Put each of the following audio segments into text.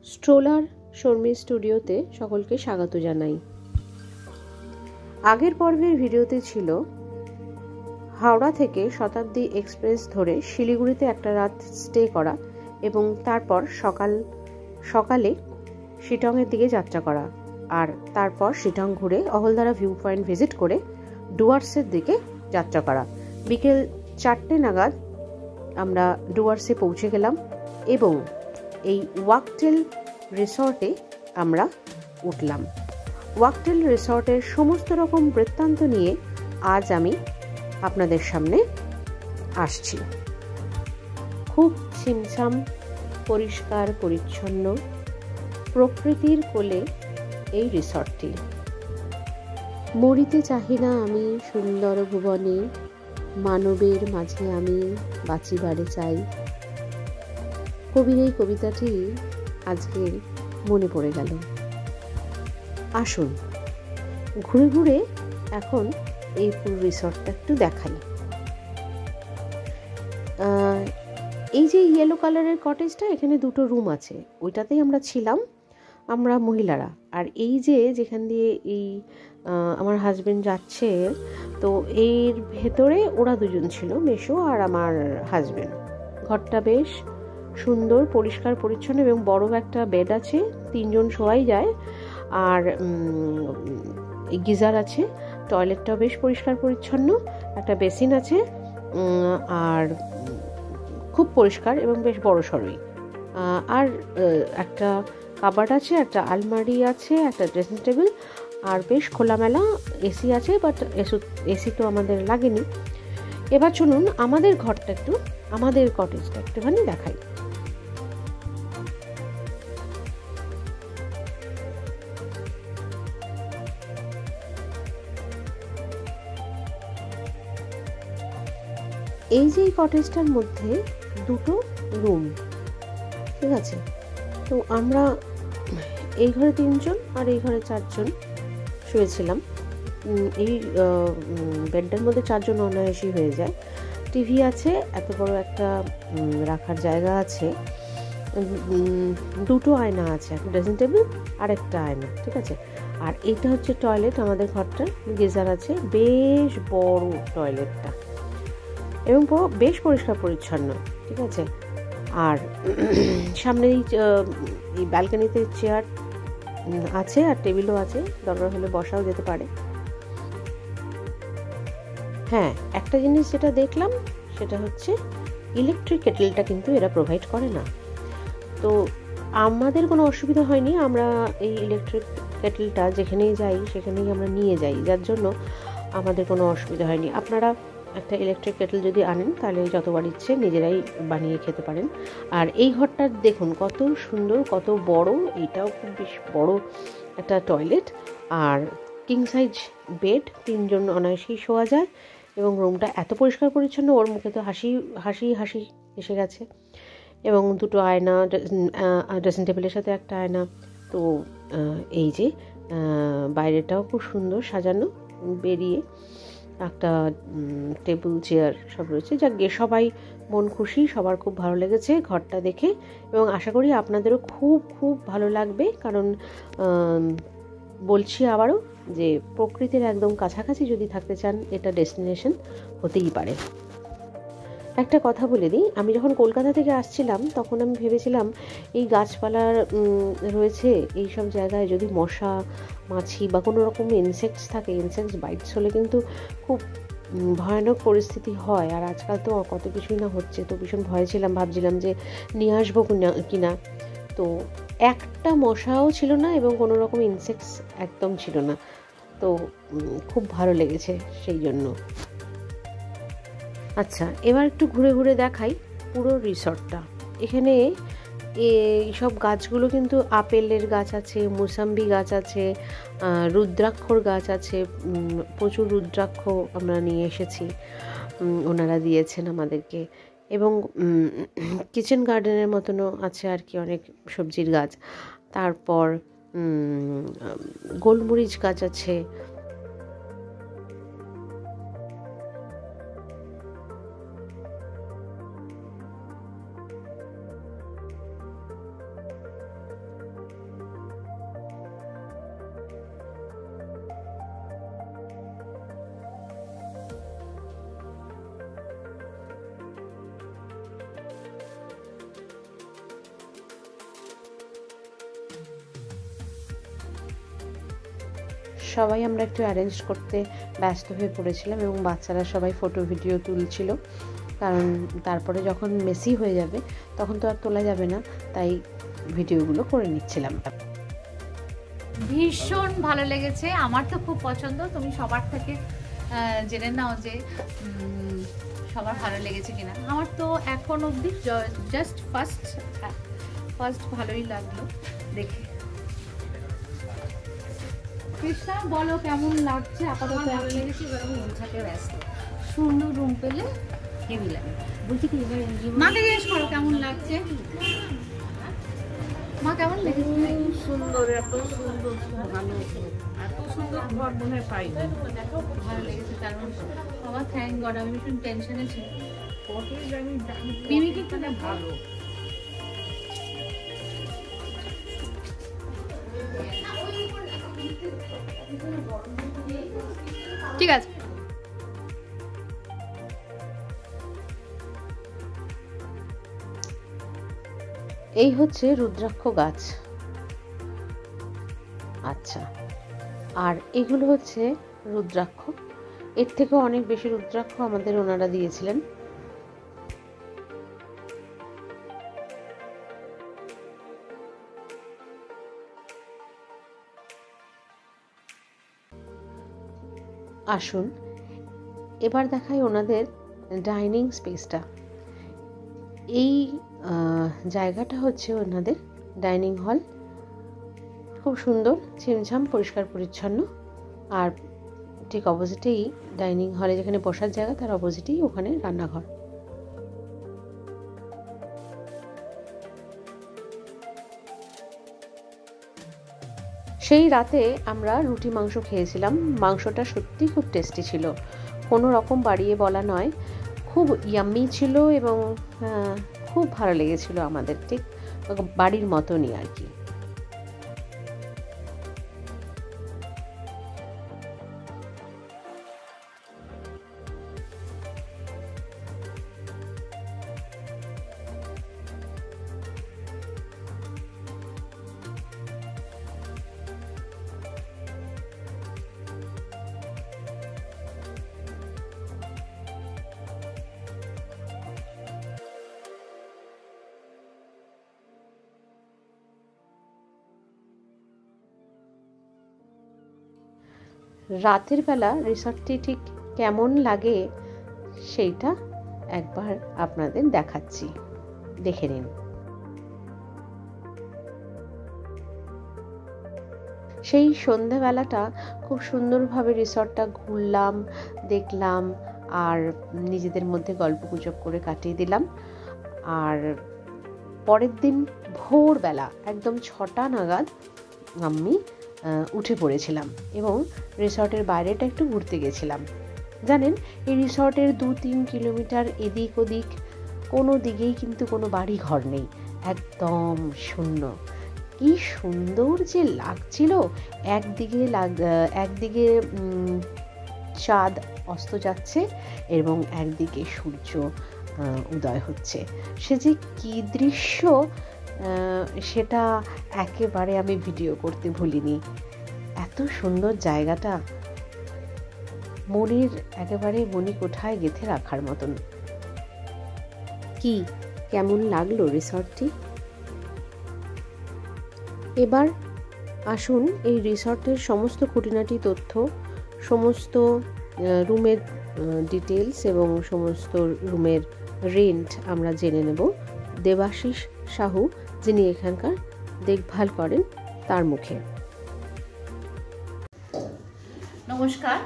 Stroller Sharmi স্টুডিওতে সকলকে স্বাগত জানাই। আগের পর্বের ভিডিওতে ছিল হাওড়া থেকে শতাব্দী এক্সপ্রেস ধরে শিলিগুড়িতে একটা রাত স্টে করা এবং তারপর সকালে শিটংয়ের দিকে যাত্রা করা, আর তারপর শিটং ঘুরে অহলদারা ভিউ পয়েন্ট ভিজিট করে ডুয়ার্সের দিকে যাত্রা করা। বিকেল 4টে নাগাদ আমরা ডুয়ার্সে পৌঁছে গেলাম এবং এই ওয়াকটেল রিসর্টে আমরা উঠলাম। ওয়াকটেল রিসর্টের সমস্ত রকম বৃত্তান্ত নিয়ে আজ আমি আপনাদের সামনে আসছি। খুব ছিমছাম, পরিষ্কার পরিচ্ছন্ন, প্রকৃতির কোলে এই রিসর্টটি। মরিতে চাহি না আমি সুন্দর ভুবনে, মানবের মাঝে আমি বাঁচিবারে চাই। কবির এই কবিতাটি আজকে মনে পড়ে গেল। আসুন ঘুরে ঘুরে এখন এই পুরো রিসর্টটা একটু দেখাই। এই যে ইয়েলো কালারের কটেজটা, এখানে দুটো রুম আছে, ওইটাতেই আমরা ছিলাম, আমরা মহিলারা। আর এই যে যেখান দিয়ে এই আমার হাজবেন্ড যাচ্ছে, তো এর ভেতরে ওরা দুজন ছিল, মেশো আর আমার হাজবেন্ড। ঘরটা বেশ সুন্দর, পরিষ্কার পরিচ্ছন্ন এবং বড় একটা বেড আছে, 3 জন শোয়াই যায়। আর গিজার আছে, টয়লেটটাও বেশ পরিষ্কার পরিচ্ছন্ন, একটা বেসিন আছে, আর খুব পরিষ্কার এবং বেশ বড় সড়ই। আর একটা কাবার্ড আছে, একটা আলমারি আছে, একটা ড্রেসিং টেবিল, আর বেশ খোলামেলা এসি আছে, বাট এসি তো আমাদের লাগেনি। এবার চলুন আমাদের ঘরটা একটু, আমাদের কটেজটা একটুখানি দেখাই। এই যে এই কটেজটার মধ্যে দুটো রুম, ঠিক আছে। তো আমরা এই ঘরে 3 জন আর এই ঘরে 4 জন শুয়েছিলাম। এই বেডটার মধ্যে 4 জন অনায়াসই হয়ে যায়। টিভি আছে, এত বড় একটা রাখার জায়গা আছে, দুটো আয়না আছে, একটা ড্রেসিং টেবিল আর একটা আয়না, ঠিক আছে। আর এইটা হচ্ছে টয়লেট আমাদের ঘরটা, গিজার আছে, বেশ বড় টয়লেটটা এবং বেশ পরিষ্কার পরিচ্ছন্ন, ঠিক আছে। আর সামনে এই ব্যালকনিতে চেয়ার আছে আর টেবিলও আছে, দরকার হলে বসাও যেতে পারে। হ্যাঁ, একটা জিনিস যেটা দেখলাম সেটা হচ্ছে ইলেকট্রিক কেটেলটা কিন্তু এরা প্রোভাইড করে না। তো আমাদের কোনো অসুবিধা হয়নি, আমরা এই ইলেকট্রিক কেটেলটা যেখানেই যাই সেখানেই আমরা নিয়ে যাই, যার জন্য আমাদের কোনো অসুবিধা হয়নি। আপনারা একটা ইলেকট্রিক কেটেল যদি আনেন তাহলে যতবার ইচ্ছে নিজেরাই বানিয়ে খেতে পারেন। আর এই ঘরটা দেখুন কত সুন্দর, কত বড়, এইটাও খুব বেশ বড় একটা টয়লেট আর কিং সাইজ বেড, 3 জন অনায়াসেই শোয়া যায় এবং রুমটা এত পরিষ্কার পরিচ্ছন্ন, ওর মুখে তো হাসি হাসি হাসি এসে গেছে। এবং দুটো আয়না, ড্রেসিং টেবিলের সাথে একটা আয়না। তো এই যে বাইরেটাও খুব সুন্দর সাজানো, বেরিয়ে একটা টেবিল চেয়ার সব রয়েছে, যা গিয়ে সবাই মন খুশি, সবার খুব ভালো লেগেছে ঘরটা দেখে এবং আশা করি আপনাদেরও খুব খুব ভালো লাগবে। কারণ বলছি আবারও যে প্রকৃতির একদম কাছাকাছি যদি থাকতে চান, এটা ডেস্টিনেশন হতেই পারে। একটা কথা বলে দিই, আমি যখন কলকাতা থেকে আসছিলাম তখন আমি ভেবেছিলাম এই গাছপালার রয়েছে এই সব জায়গায় যদি মশা, মাছি বা কোনো রকম ইনসেক্টস থাকে, ইনসেক্টস বাইটস হলে কিন্তু খুব ভয়ানক পরিস্থিতি হয়। আর আজকাল তো কত কিছুই না হচ্ছে, তো ভীষণ ভয় ছিলাম, ভাবছিলাম যে নিয়ে আসবো কিনা। তো একটা মশাও ছিল না এবং কোনো রকম ইনসেক্টস একদম ছিল না, তো খুব ভালো লেগেছে সেই জন্য। আচ্ছা, এবার একটু ঘুরে ঘুরে দেখাই পুরো রিসর্টটা। এখানে এইসব গাছগুলো কিন্তু আপেলের গাছ আছে, মুসাম্বি গাছ আছে, রুদ্রাক্ষর গাছ আছে, প্রচুর রুদ্রাক্ষ আমরা নিয়ে এসেছি, ওনারা দিয়েছেন আমাদেরকে। এবং কিচেন গার্ডেনের মতনও আছে আর কি, অনেক সবজির গাছ। তারপর গোলমরিচ গাছ আছে, সবাই আমরা একটু অ্যারেঞ্জ করতে ব্যস্ত হয়ে পড়েছিলাম এবং বাচ্চারা সবাই ফটো ভিডিও তুলছিল, কারণ তারপরে যখন মেসি হয়ে যাবে তখন তো আর তোলা যাবে না, তাই ভিডিওগুলো করে নিচ্ছিলাম। ভীষণ ভালো লেগেছে, আমার তো খুব পছন্দ। তুমি সবার থেকে জেনে নাও যে সবার ভালো লেগেছে কিনা। আমার তো এখন অবধি জাস্ট ফার্স্ট ভালোই লাগলো দেখে। কৃষ্ণা বলো কেমন লাগছে? আপাতত ভালো লেগেছে। এবার আমি রুম থাকে ব্যস্ত, সুন্দর রুম পেলে হেভি লাগে। বলছি কি এবার মাকে জিজ্ঞেস করো কেমন লাগছে। মা কেমন লেগেছে? সুন্দর, এত সুন্দর, ভালো, এত সুন্দর ঘর মনে হয় পাইনি। ভালো লেগেছে, কারণ আমার থ্যাংক গড, আমি ভীষণ টেনশনে ছিলাম। মিমি কিন্তু না ভালো। ঠিক আছে। এই হচ্ছে রুদ্রাক্ষ গাছ। আচ্ছা, আর এগুলো হচ্ছে রুদ্রাক্ষ। এর থেকেও অনেক বেশি রুদ্রাক্ষ আমাদের ওনারা দিয়েছিলেন। আসুন এবার দেখাই ওনাদের ডাইনিং স্পেসটা। এই জায়গাটা হচ্ছে ওনাদের ডাইনিং হল, খুব সুন্দর, ছিমছাম, পরিষ্কার পরিচ্ছন্ন। আর ঠিক অপোজিটেই ডাইনিং হলে যেখানে বসার জায়গা, তার অপোজিটেই ওখানে রান্নাঘর। সেই রাতে আমরা রুটি মাংস খেয়েছিলাম। মাংসটা সত্যি খুব টেস্টি ছিল, কোনো রকম বাড়িয়ে বলা নয়, খুব ইয়াম্মি ছিল এবং খুব ভালো লেগেছিল আমাদের, ঠিক বাড়ির মতনই আর কি। রাতের বেলা রিসর্টটি ঠিক কেমন লাগে সেইটা একবার আপনাদের দেখাচ্ছি, দেখে নিন। সেই সন্ধ্যাবেলাটা খুব সুন্দরভাবে রিসর্টটা ঘুরলাম, দেখলাম, আর নিজেদের মধ্যে গল্পগুজব করে কাটিয়ে দিলাম। আর পরের দিন ভোরবেলা একদম 6টা নাগাদ আমি উঠে পড়েছিলাম এবং রিসর্টের বাইরেটা একটু ঘুরতে গেছিলাম। জানেন, এই রিসর্টের 2-3 কিলোমিটার এদিক ওদিক কোনো দিকেই কিন্তু কোনো বাড়ি ঘর নেই, একদম শূন্য। কি সুন্দর যে লাগছিল, একদিকে চাঁদ অস্ত যাচ্ছে এবং একদিকে সূর্য উদয় হচ্ছে। সে যে কি দৃশ্য, সেটা একেবারে আমি ভিডিও করতে ভুলিনি। এত সুন্দর জায়গাটা, মনের একেবারে মণিকোঠায় গেঁথে রাখার মতন। কি কেমন লাগলো রিসর্টটি? এবার আসুন এই রিসর্টের সমস্ত খুঁটিনাটি তথ্য, সমস্ত রুমের ডিটেলস এবং সমস্ত রুমের রেন্ট আমরা জেনে নেব দেবাশিস সাহু, যিনি এখানকার দেখভাল করেন, তার মুখে। নমস্কার,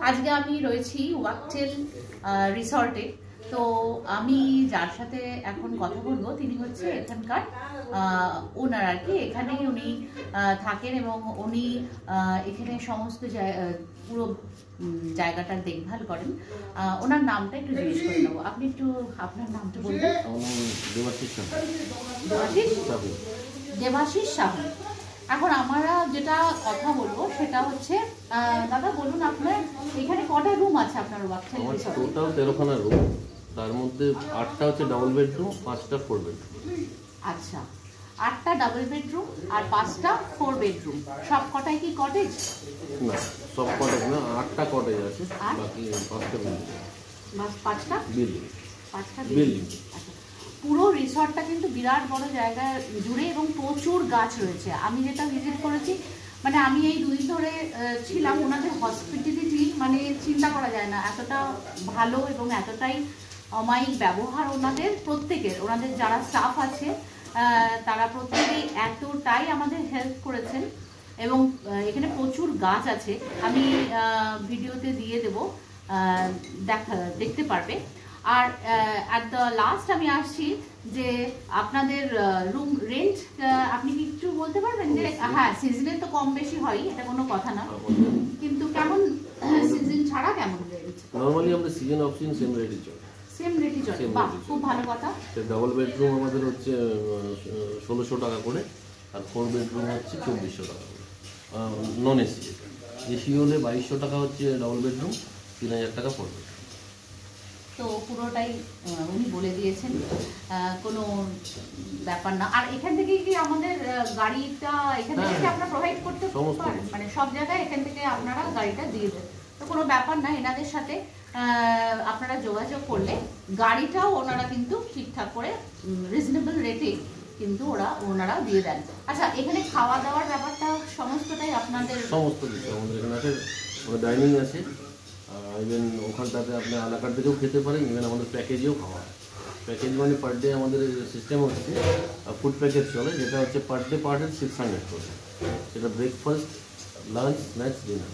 আজকে আমি রয়েছি ওয়াকটেল রিসর্টে। তো আমি যার সাথে এখন কথা বলবো তিনি হচ্ছে এখানকার ওনার আর কি। এখানে উনি থাকেন এবং উনি এখানে সমস্ত পুরো জায়গাটার দেখভাল করেন। ওনার নামটা একটু জিজ্ঞেস করে নেবো। আপনি একটু আপনার নামটা বলবেন। দেবাশিস সাহু। এখন আমরা যেটা কথা বলবো সেটা হচ্ছে, দাদা বলুন আপনার এখানে কটা রুম আছে আপনার ওয়াকটেল রিসর্টে? টোটাল 13খানা রুম, তার মধ্যে 8টা হচ্ছে ডাবল বেডরুম, 5টা 4 বেডরুম। আচ্ছা, 8টা ডাবল বেডরুম আর 5টা 4 বেডরুম। সব কটাই কি কটেজ? না, সব কটেজ না, 8টা কটেজ আছে, বাকি 5টা বিল্ডিং। বাস 5টা বিল্ডিং। বিল্ডিং। আচ্ছা, পুরো রিসর্টটা কিন্তু বিরাট বড় জায়গা জুড়ে এবং প্রচুর গাছ রয়েছে। আমি যেটা ভিজিট করেছি, মানে আমি এই 2 দিন ধরে ছিলাম, ওনাদের হসপিটালিটি মানে চিন্তা করা যায় না, এতটা ভালো এবং এতটাই অমায়িক ব্যবহার ওনাদের প্রত্যেকের, ওনাদের যারা স্টাফ আছে তারা প্রত্যেকেই এতটাই আমাদের হেল্প করেছেন। এবং এখানে প্রচুর গাছ আছে, আমি ভিডিওতে দিয়ে দেবো, দেখতে পারবে। আর অ্যাট দ্য লাস্ট আমি আসছি যে আপনাদের রুম রেন্ট আপনি কি একটু বলতে পারবেন? যে হ্যাঁ, সিজনে তো কম বেশি হয়, এটা কোনো কথা না, কিন্তু কেমন সিজন ছাড়া কেমন রেন্ট? নরমালি আমরা সিজন অফ সিজন সেম রেটই চলে। সেম রেটই চলে, বাহ, খুব ভালো কথা। ডাবল বেডরুম আমাদের হচ্ছে 1600 টাকা করে, আর 4 বেডরুম হচ্ছে 2400 টাকা করে, নন এসি। এসি হলে 2200 টাকা হচ্ছে ডাবল বেডরুম, 3000 টাকা 4 বেডরুম। তো পুরোটাই উনি বলে দিয়েছেন, কোনো ব্যাপার না। আর এখান থেকে কি আমাদের গাড়িটা এখান থেকে কি আপনারা প্রোভাইড করতে পারেন? মানে সব জায়গায় এখান থেকে আপনারা গাড়িটা দিয়ে দেন, তো কোনো ব্যাপার না। এনাদের সাথে আপনারা যোগাযোগ করলে গাড়িটাও ওনারা কিন্তু ঠিকঠাক করে রিজনেবল রেটে কিন্তু ওনারা দিয়ে দেন। আচ্ছা, এখানে খাওয়া দাওয়ার ব্যাপারটা সমস্তটাই আপনাদের? সমস্ত কিছু আমাদের এখানে আছে, ডাইনিং আছে, ইভেন ওখানটাতে আপনি আলাকার থেকেও খেতে পারেন, ইভেন আমাদের প্যাকেজেও খাওয়া হয়। প্যাকেজ মানে পার ডে আমাদের সিস্টেম হচ্ছে ফুড প্যাকেজ চলে, যেটা হচ্ছে পার ডে পার হেড 600 করে। সেটা breakfast, lunch, snacks, dinner.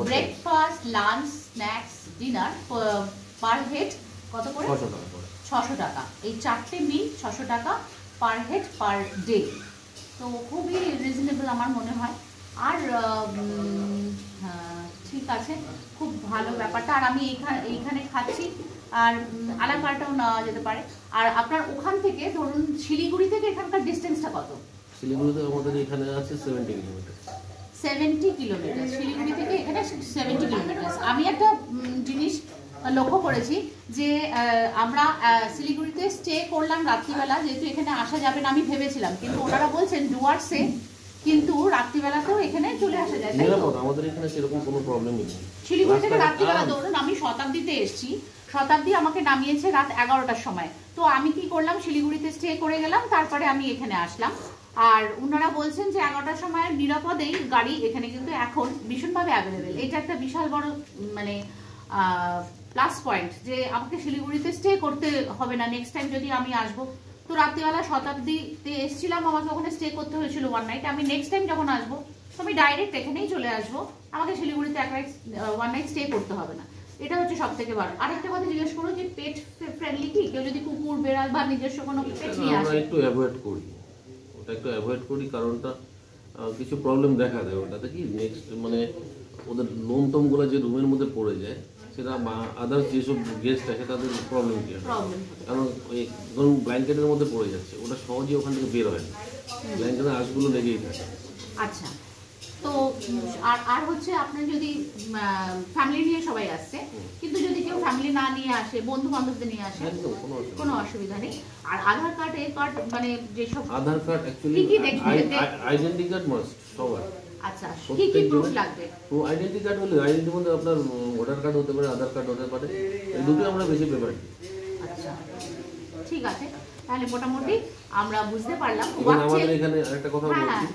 Breakfast, lunch, snacks, dinner per head কত করে? 600 টাকা করে। 600 টাকা, এই 4টে মিল 600 টাকা পার হেড পার ডে। তো খুবই রিজনেবল আমার মনে হয়। আর ঠিক আছে, খুব ভালো ব্যাপারটা। আর আমি এইখানে খাচ্ছি, আর আলাকাটাও নেওয়া যেতে পারে। আর আপনার ওখান থেকে ধরুন শিলিগুড়ি থেকে এখানকার ডিস্টেন্সটা কত? শিলিগুড়িতে আমাদের এখানে আছে 70 কিলোমিটার। 70 কিলোমিটার, শিলিগুড়ি থেকে এখানে 70 কিলোমিটার। আমি একটা জিনিস লক্ষ্য করেছি যে আমরা শিলিগুড়িতে স্টে করলাম রাত্রিবেলা, যেহেতু এখানে আসা যাবে না আমি ভেবেছিলাম, কিন্তু ওনারা বলছেন ডুয়ার্সে কিন্তু রাত্রিবেলাতেও এখানে চলে আসা যায়। আমাদের এখানে সেরকম কোনো প্রবলেমই নেই। শিলিগুড়ি থেকে রাত্রিবেলা ধরুন আমি শতাব্দীতে এসেছি, শতাব্দী আমাকে নামিয়েছে রাত 11টার সময়, তো আমি কি করলাম, শিলিগুড়িতে স্টে করে গেলাম, তারপরে আমি এখানে আসলাম। আর ওনারা বলছেন যে 11টার সময় নিরাপদেই গাড়ি এখানে কিন্তু এখন ভীষণভাবে অ্যাভেলেবেল। এটা একটা বিশাল বড় মানে প্লাস পয়েন্ট, যে আমাকে শিলিগুড়িতে স্টে করতে হবে না নেক্সট টাইম যদি আমি আসবো। তো রাত্রিবেলা শতাব্দীতে এসেছিলাম, আমাকে ওখানে স্টে করতে হয়েছিল 1 নাইট। আমি নেক্সট টাইম যখন আসবো তো আমি ডাইরেক্ট এখানেই চলে আসবো, আমাকে শিলিগুড়িতে 1 নাইট স্টে করতে হবে না। এটা হচ্ছে সব থেকে ভালো। আরেকটা কথা জিজ্ঞেস করো, যে পেট ফ্রেন্ডলি কি? কেউ যদি কুকুর, বেড়াল বা নিজস্ব কোনো পেট নিয়ে আসে? আমরা একটু অ্যাভয়েড করি, ওটা একটু অ্যাভয়েড করি, কারণটা কিছু প্রবলেম দেখা দেয় ওটাতে। কি নেক্সট মানে ওদের লোমটমগুলো যে রুমের মধ্যে পড়ে যায়, সেটা আদার্স যেসব গেস্ট আছে তাদের প্রবলেম কি হয়, কারণ ওই ধরুন ব্ল্যাঙ্কেটের মধ্যে পড়ে যাচ্ছে, ওটা সহজেই ওখান থেকে বের হয় না, ব্ল্যাঙ্কেটের আঁশগুলো লেগেই থাকে। আচ্ছা, তো আর হচ্ছে আপনার যদি ফ্যামিলি নিয়ে সবাই আসছে, কিন্তু যদি কেউ ফ্যামিলি না নিয়ে আসে, বন্ধু বান্ধবদের নিয়ে আসে, কোনো অসুবিধা নেই। আর আধার কার্ড, এই কার্ড মানে যেসব Aadhaar card actually identity card must সবার। আচ্ছা, কি কি প্রুফ লাগবে? আইডেন্টি কার্ড হলে আইডেন্টির মধ্যে আপনার ভোটার কার্ড হতে পারে, আধার কার্ড হতে পারে, এই দুটোই আমরা বেশি প্রেফার করি। আচ্ছা, ঠিক আছে, তাহলে মোটামুটি আমরা বুঝতে পারলাম। আমাদের এখানে আরেকটা কথা বলছি,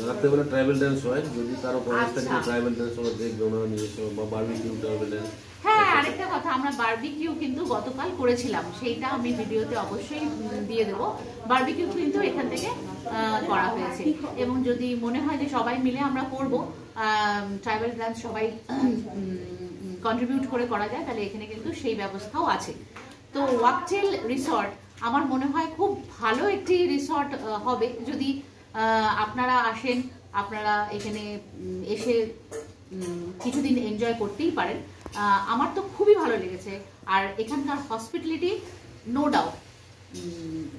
রাত্রেবেলা ট্রাইবেল ডান্স হয়, যদি কারো পরামর্শ থাকে ট্রাইবেল ডান্স হলে দেখবে ওনারা নিজস্ব, বা বারবিকিউ ট্রাইবেল ডান্স। হ্যাঁ, আরেকটা কথা, আমরা বারবিকিউ কিন্তু গতকাল করেছিলাম, সেইটা আমি ভিডিওতে অবশ্যই দিয়ে দেবো। বারবিকিউ কিন্তু এখান থেকে করা হয়েছে, এবং যদি মনে হয় যে সবাই মিলে আমরা করব, ট্রাইবেল ডান্স সবাই কন্ট্রিবিউট করে করা যায়, তাহলে এখানে কিন্তু সেই ব্যবস্থাও আছে। তো ওয়াকটেল রিসর্ট আমার মনে হয় খুব ভালো একটি রিসর্ট হবে, যদি আপনারা আসেন, আপনারা এখানে এসে কিছুদিন এনজয় করতেই পারেন। আমার তো খুবই ভালো লেগেছে, আর এখানকার হসপিটালিটি নো ডাউট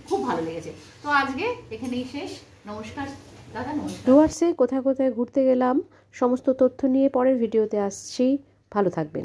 খুব ভালো লেগেছে। তো আজকে এখানেই শেষ। নমস্কার দাদা। নমস্কার। ডুয়ার্সে কোথায় কোথায় ঘুরতে গেলাম সমস্ত তথ্য নিয়ে পরের ভিডিওতে আসছি। ভালো থাকবেন।